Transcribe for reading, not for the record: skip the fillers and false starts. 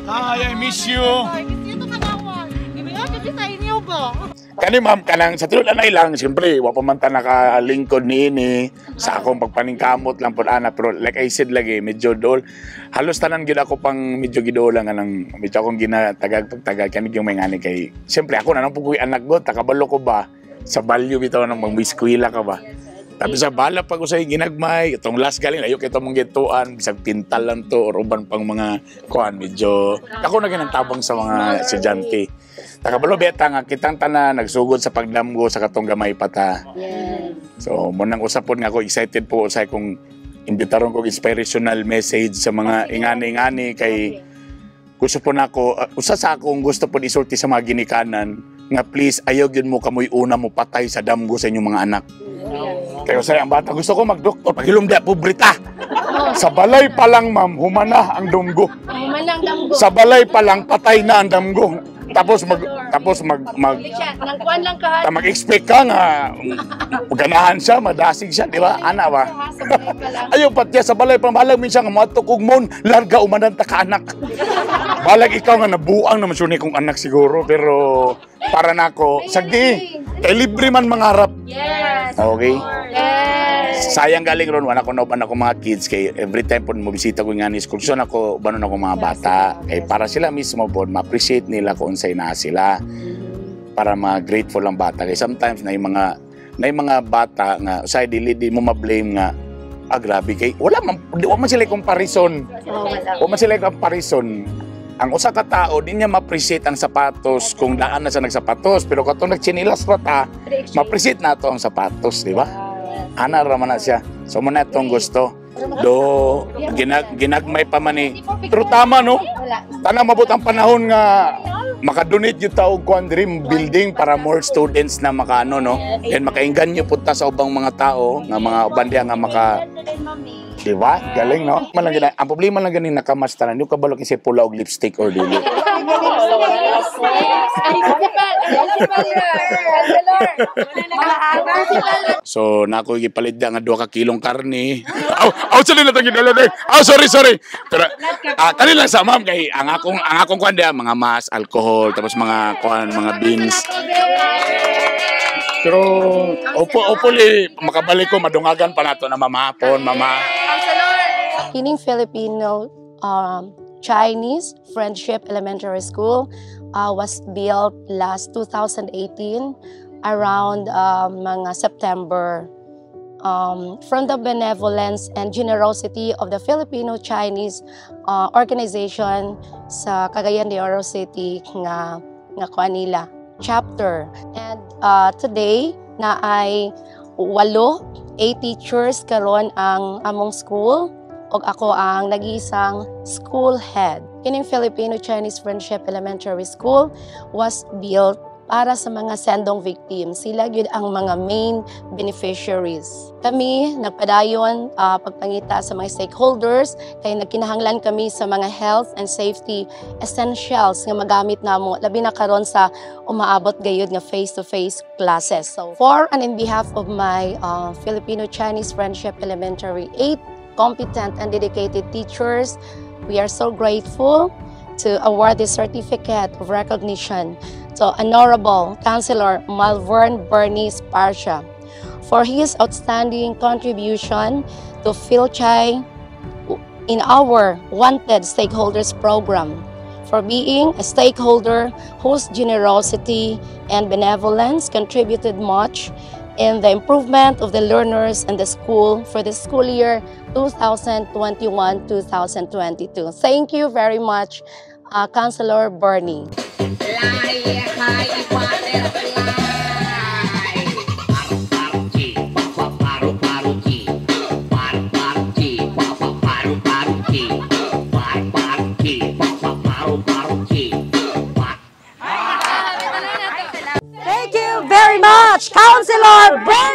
Hi, I miss you. Ito kanawag. Ibigay kasi sa inyo ba? Kani ma'am, kanang sa tulad na lang, siyempre, wa pa man ta nakalingkod ni sa akong pagpaningkamot lang po ana. Pero like I said lagi, medyo dol. Halos tanan gyud ako pang medyo gidola nga nang medyo akong ginatagag pagtagag kani yung may ngani kay. Siyempre ako na nang pugoy anak ko, takabalo ko ba sa balyo bitaw nang mag-biskwila ka ba. Tapi sa bala pag usay ginagmay, itong last galing ayo kay mong gituan, bisag pintal lang to or uban pang mga kuan medyo ako na ginantabang sa mga estudyante. Takabalo beta nga kitang tanan nagsugod sa pagdamgo sa katong gamay pata. Yes. So munang usapon nga ako excited po usay kung imbitaron ko inspirational message sa mga ingani-ingani kay gusto po nako usa sa akong gusto po isulti sa mga ginikanan nga please ayaw gyud mo kamoy una mo patay sa damgo sa inyong mga anak. Kaya usay ang bata gusto ko magdoktor paghilom dia pobrita. Sa balay pa lang ma'am humana ang damgo. Humana ang damgo. Sa balay pa lang patay na ang damgo. Tapos nagkuhan lang ka. Mag-expect ka nga ganahan siya, madasig siya, di ba? Ana ba? Ayaw patya sa balay pa balag minsan nga matukog mon, larga umanan ta ka anak. Balag ikaw nga nabuang naman suni kong anak siguro pero para nako sagdi kay libre man mangarap. Yes. Okay? Yes. Sayang galing ron wala ko nauban ako mga kids kay every time po mo bisita ko nga ni school so ako banon ako mga bata kay para sila mismo po ma-appreciate nila kung unsay na sila para ma-grateful ang bata kay sometimes na yung mga bata nga usay dili mo ma-blame nga grabe kay wala man sila comparison. Wala man sila comparison. Ang usa ka tao di niya ma-appreciate ang sapatos kung daan na sa nagsapatos pero katong nagchinilas pa ta ma-appreciate nato ang sapatos, di ba? Ana raman na siya. So mo na itong gusto. Do ginagmay pa man ni. Pero tama no. Tanang mabot ang panahon nga makadonate yung tao kuan dream building para more students na makaano no. And makainganyo punta sa ubang mga tao nga mga bandiya nga maka diba? Galing, no? Ang problema lang ganin nakamastanan, yung kabalo kasi pula og lipstick or dili. So, nako gipalit nga 2 ka kilong karne. Sorry na tong gidala day. Sorry. Pero kanila sa ma'am kay ang akong kuan dia mga mas, alcohol, tapos mga kuan, mga beans. Pero hopefully makabalik ko madungagan pa nato na mamahapon, mama. Kining Filipino Chinese Friendship Elementary School was built last 2018 around mga September. From the benevolence and generosity of the Filipino Chinese organization sa Cagayan de Oro City nga kanila chapter. And today na ay 8 teachers karon ang among school ug ako ang nag-iisang school head. Kining Filipino Chinese Friendship Elementary School was built para sa mga sendong victims. Sila gyud ang mga main beneficiaries. Kami nagpadayon pagpangita sa mga stakeholders kay nagkinahanglan kami sa mga health and safety essentials nga magamit namo labi na karon sa umaabot gayud nga face-to-face classes. So for and in behalf of my Filipino Chinese Friendship Elementary 8 competent and dedicated teachers, we are so grateful to award this certificate of recognition to Honorable Councilor Malvern Bernice Parsha for his outstanding contribution to PhilChai in our Wanted Stakeholders Program, for being a stakeholder whose generosity and benevolence contributed much in the improvement of the learners in the school for the school year 2021-2022. Thank you very much, Councilor Bernie. Thank you very much, Councilor Bernie!